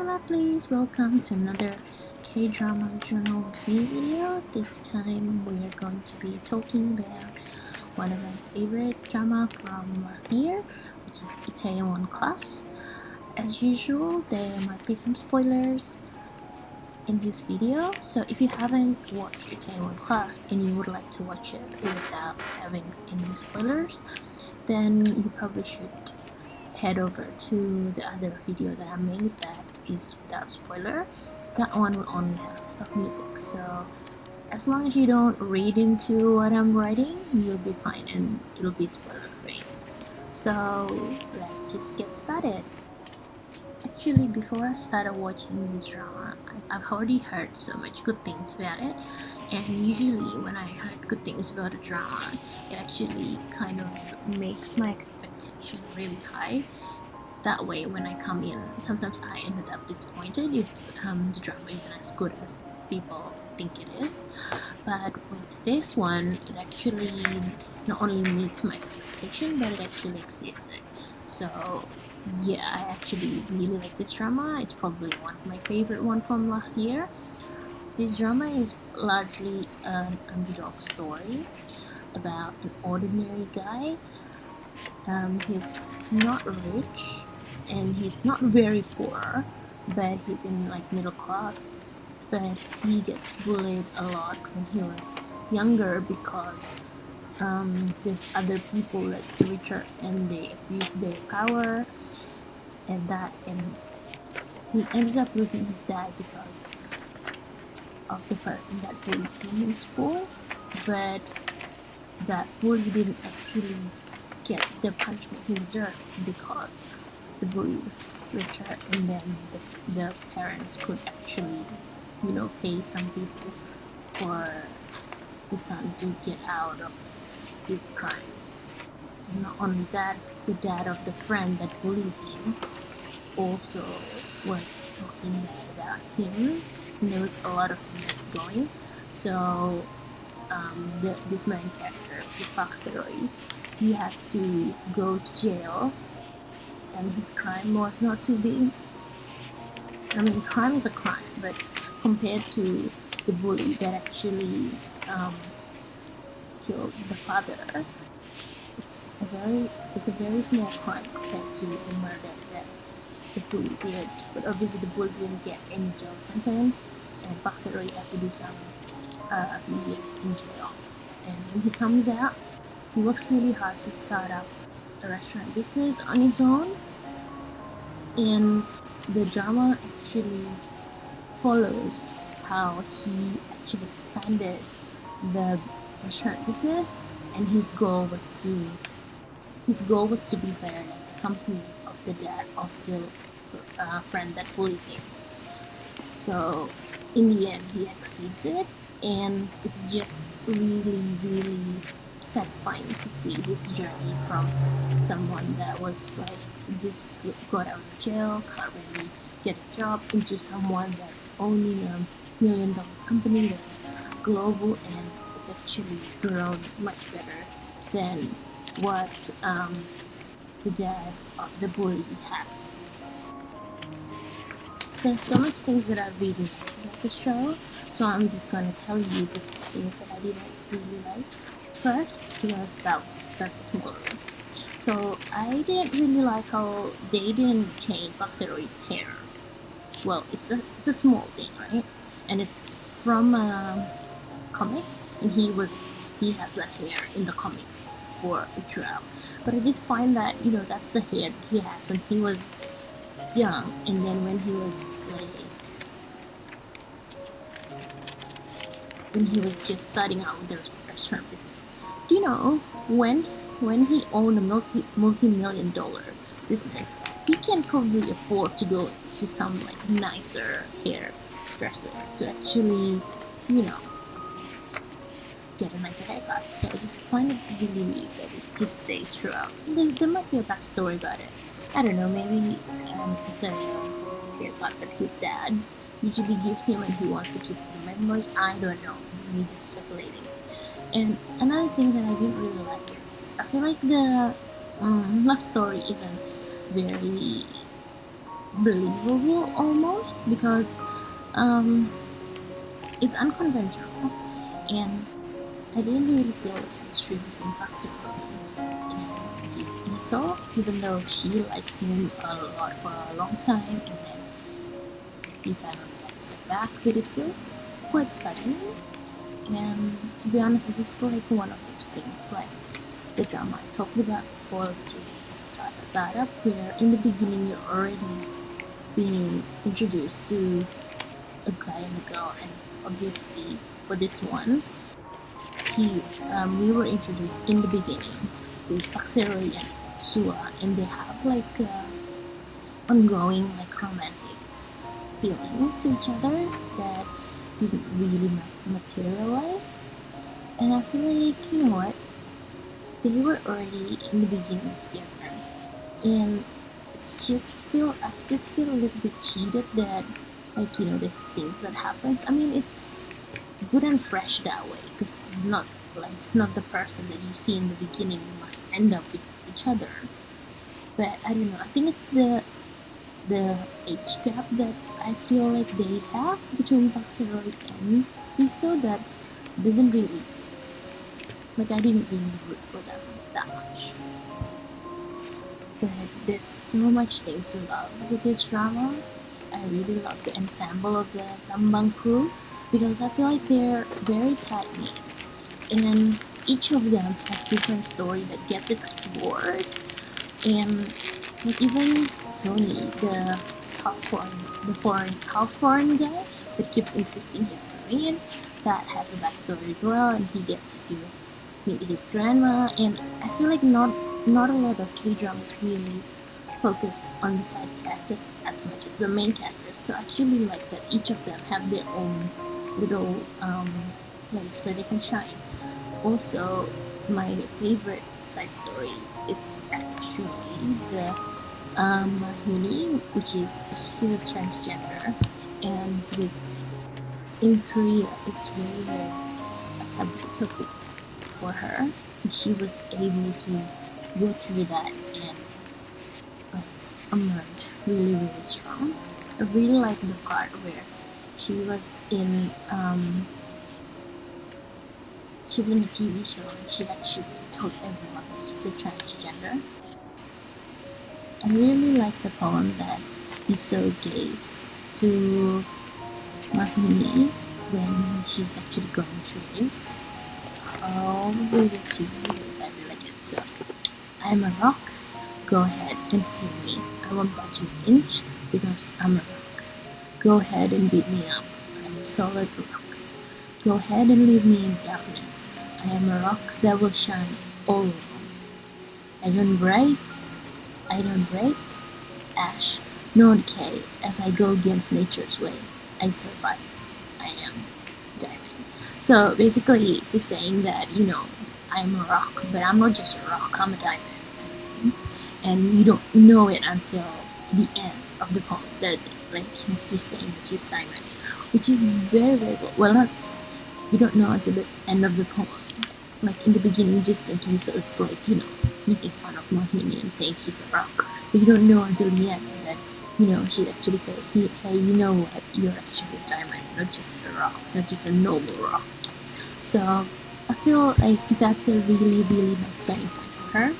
lovelies, welcome to another K-drama journal with me video. This time we are going to be talking about one of my favorite drama from last year, which is Itaewon Class. As usual, there might be some spoilers in this video, so if you haven't watched Itaewon Class and you would like to watch it without having any spoilers, then you probably should head over to the other video that I made that is without spoiler. That one will only have soft music, so as long as you don't read into what I'm writing, you'll be fine and it'll be spoiler free. So let's just get started. Actually, before I started watching this drama, I've already heard so much good things about it, and usually when I heard good things about a drama, it actually kind of makes my expectation really high. That way, when I come in, sometimes I ended up disappointed if the drama isn't as good as people think it is. But with this one, it actually not only meets my expectation, but it actually exceeds it. So yeah, I actually really like this drama. It's probably one of my favorite one from last year. This drama is largely an underdog story about an ordinary guy. He's not rich and he's not very poor, but he's in like middle class. But he gets bullied a lot when he was younger because there's other people that's richer and they abuse their power and he ended up losing his dad because of the person that bullied him in school. But that bully didn't actually get the punishment he deserved because the bully was richer, and then the parents could actually, pay some people for the son to get out of his crimes. And not only that, the dad of the friend that bullies him also was talking bad about him, and there was a lot of things going. So this main character, which is Park, he has to go to jail, and his crime was not too big. I mean, crime is a crime, but compared to the bully that actually killed the father, it's a very small crime compared to the murder that the bully did. But obviously the bully didn't get any jail sentence, and Park had to do some a few years in jail. And when he comes out, he works really hard to start up a restaurant business on his own, and the drama actually follows how he actually expanded the restaurant business, and his goal was to be better than the company of the dad of the friend that bullies him. So in the end, he exceeds it, and it's just really, really satisfying to see his journey from someone that was like just got out of jail, can't really get a job, into someone that's owning $1 million company that's global, and it's actually grown much better than what the dad of the bully has. So there's so much things that I really like about the show, so I'm just gonna tell you the things that I didn't really like first, because that's a small list. So I didn't really like how they didn't change Bakseroi's hair. Well, it's a small thing, right? And it's from a comic, and he has that hair in the comic for throughout. But I just find that that's the hair he has when he was young, and then when he was just starting out with the restaurant business. Do you know when he owned a multi-million dollar business, he can probably afford to go to some like nicer hairdresser to actually get a nicer haircut. So I just find it really weird that it just stays throughout. There might be a backstory about it. I don't know, maybe it's a haircut that his dad usually gives him and he wants to keep the memory. I don't know, this is me just speculating. And another thing that I didn't really like is I feel like the love story isn't very believable almost, because it's unconventional, and I didn't really feel the chemistry between Park and Isol, even though she likes him a lot for a long time, and then he kind of likes her back, but it feels quite sudden. And to be honest, this is like one of those things, like the drama I talked about before, which is startup, where in the beginning you're already being introduced to a guy and a girl, and obviously for this one, we were introduced in the beginning with Park and Sua, and they have like ongoing like romantic feelings to each other that didn't really materialize. And I feel like, you know what, they were already in the beginning together, and I just feel a little bit cheated that, like, you know, there's things that happens. I mean, it's good and fresh that way, because not the person that you see in the beginning must end up with each other. But I don't know, I think it's the age gap that I feel like they have between Baxiroid and Miso that doesn't really exist. Like, I didn't really root for them that much. But there's so much things to love with this drama. I really love the ensemble of the Tambang crew, because I feel like they're very tight knit, and each of them has different story that gets explored. And like even Tony, the half foreign guy that keeps insisting he's Korean, that has a backstory as well, and he gets to meet his grandma. And I feel like not a lot of K-dramas really focus on the side characters as much as the main characters. So I actually like that each of them have their own little place where they can shine. Also, my favorite side story is actually the Mahini, which is she's a transgender, and in Korea it's really a taboo topic for her. And she was able to go through that and like emerge really strong. I really like the part where she was in a TV show, and she actually told everyone that she's a transgender. I really like the poem that Iso gave to Mahini when she's actually going through this. I'll read it to you because I really like it. So, I'm a rock, go ahead and see me. I won't budge an inch because I'm a rock. Go ahead and beat me up. I'm a solid rock. Go ahead and leave me in darkness. I am a rock that will shine all along. I don't break, ash, nor decay as I go against nature's way. I survive. I am diamond. So basically, she's saying that, you know, I'm a rock, but I'm not just a rock, I'm a diamond. And you don't know it until the end of the poem, that like she's saying that she's diamond, which is very good. Well, not, you don't know until the end of the poem. Like in the beginning, you just think he's like, you know, making fun of Mohini and saying she's a rock, but you don't know until the end that, you know, she actually said, hey, you know what, you're actually a diamond, not just a rock, not just a normal rock. So I feel like that's a really nice turning point for her.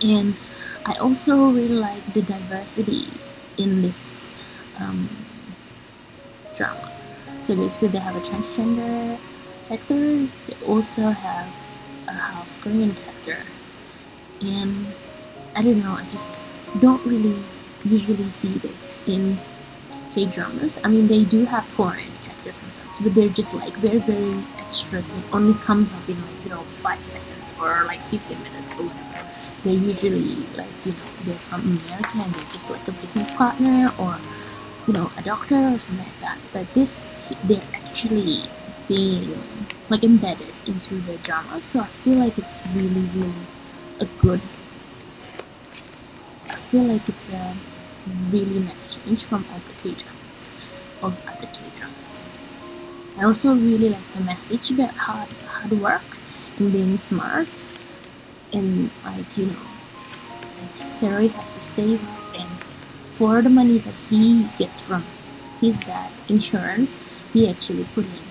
And I also really like the diversity in this drama. So basically, they have a transgender character, they also have a half Korean character, and I don't know, I just don't really usually see this in K-dramas. I mean, they do have foreign characters sometimes, but they're just like very extras. It only comes up in like, you know, 5 seconds or like 15 minutes or whatever. They're usually like, you know, they're from America and they're just like a business partner or, you know, a doctor or something like that. But this, they're actually being like embedded into the drama, so I feel like it's really a good, I feel like it's a really nice change from other K-dramas. I also really like the message about hard work and being smart, and like, you know, like Sarah has to save up and for the money that he gets from his dad insurance, he actually put in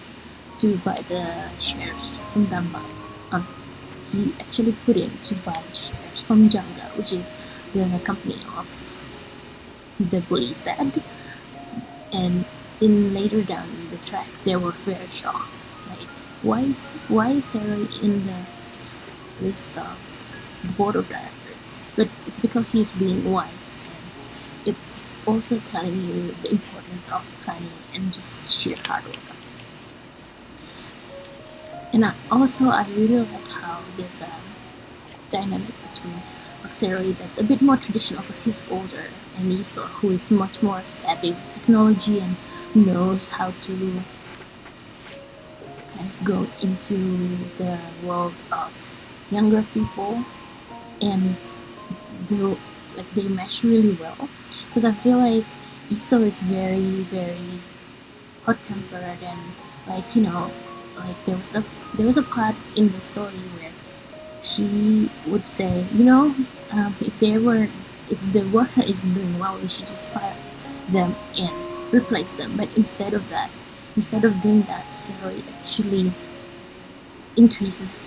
to buy the shares from Damba. He actually put in to buy shares from Janga, which is the company of the bully's dad. And in later down the track, they were very shocked. Like, why is Sarah in the list of the board of directors? But it's because he's being wise, and it's also telling you the importance of planning and just sheer hard work. And I really like how there's a dynamic between of Seri that's a bit more traditional because he's older, and Lisa, who is much more savvy with technology and knows how to kind of go into the world of younger people, and they mesh really well. Because I feel like Iso is very very hot tempered, and like there was a part in the story where she would say, if the worker isn't doing well, we should just fire them and replace them. But instead of doing that, Sarah actually increases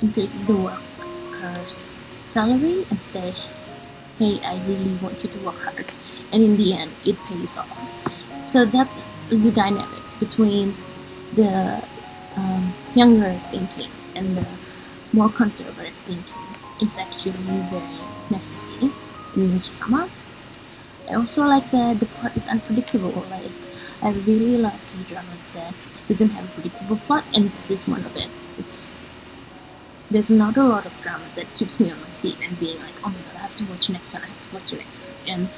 the worker's salary and say, hey, I really want you to work hard, and in the end it pays off. So that's the dynamics between the younger thinking and the more conservative thinking is actually very nice to see in this drama. I also like that the plot is unpredictable. Like, I really love K-dramas that doesn't have a predictable plot, and this is one of it. There's not a lot of drama that keeps me on my seat and being like, oh my god, I have to watch the next one, and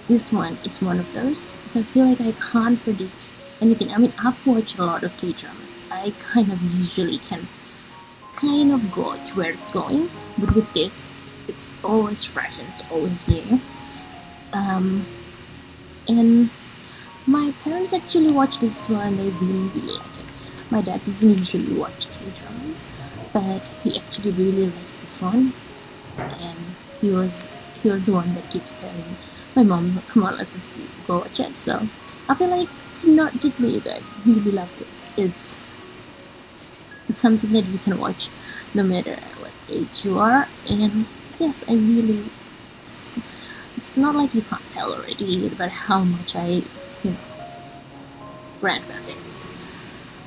this one is one of those. So I feel like I can't predict anything. I mean, I've watched a lot of K-dramas. I kind of usually can kind of gauge where it's going, but with this, it's always fresh and it's always new. And my parents actually watched this one, they really really like it. My dad doesn't usually watch K-dramas, but he actually really likes this one, and he was the one that keeps telling my mom, come on, let's go watch it. So I feel like it's not just me that really love this. It's something that you can watch no matter what age you are, and yes, I really, it's not like you can't tell already about how much I rant about this,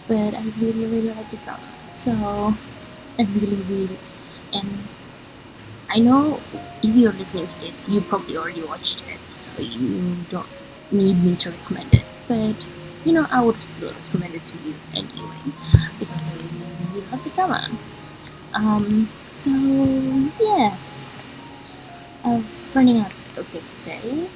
but I really really like the drama. So I really, and I know if you're listening to this, you probably already watched it, so you don't need me to recommend it, but I would still recommend it to you anyway, because I really love the drama. So yes, I'm running out of things to say,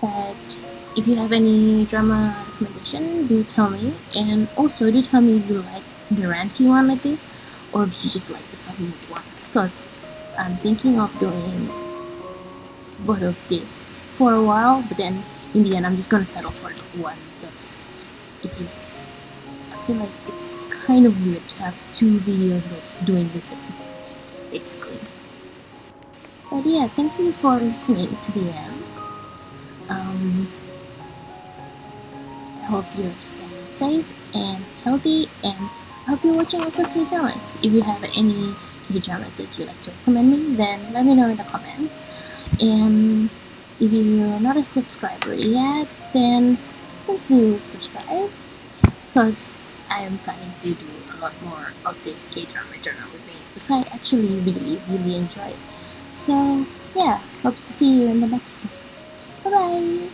but if you have any drama recommendation, do tell me, and also do tell me if you like the ranty one like this, or do you just like the songs ones, because I'm thinking of doing both of this for a while, but then in the end I'm just gonna settle for one, because I feel like it's kind of weird to have two videos that's doing this basically. But yeah, thank you for listening to the end. I hope you're staying safe and healthy, and I hope you're watching lots of K-dramas. If you have any K-dramas that you'd like to recommend me, then let me know in the comments. And if you're not a subscriber yet, then please do subscribe, because I am planning to do a lot more of this K-drama journal with me, because I actually really really enjoy it. So yeah, hope to see you in the next one. Bye bye.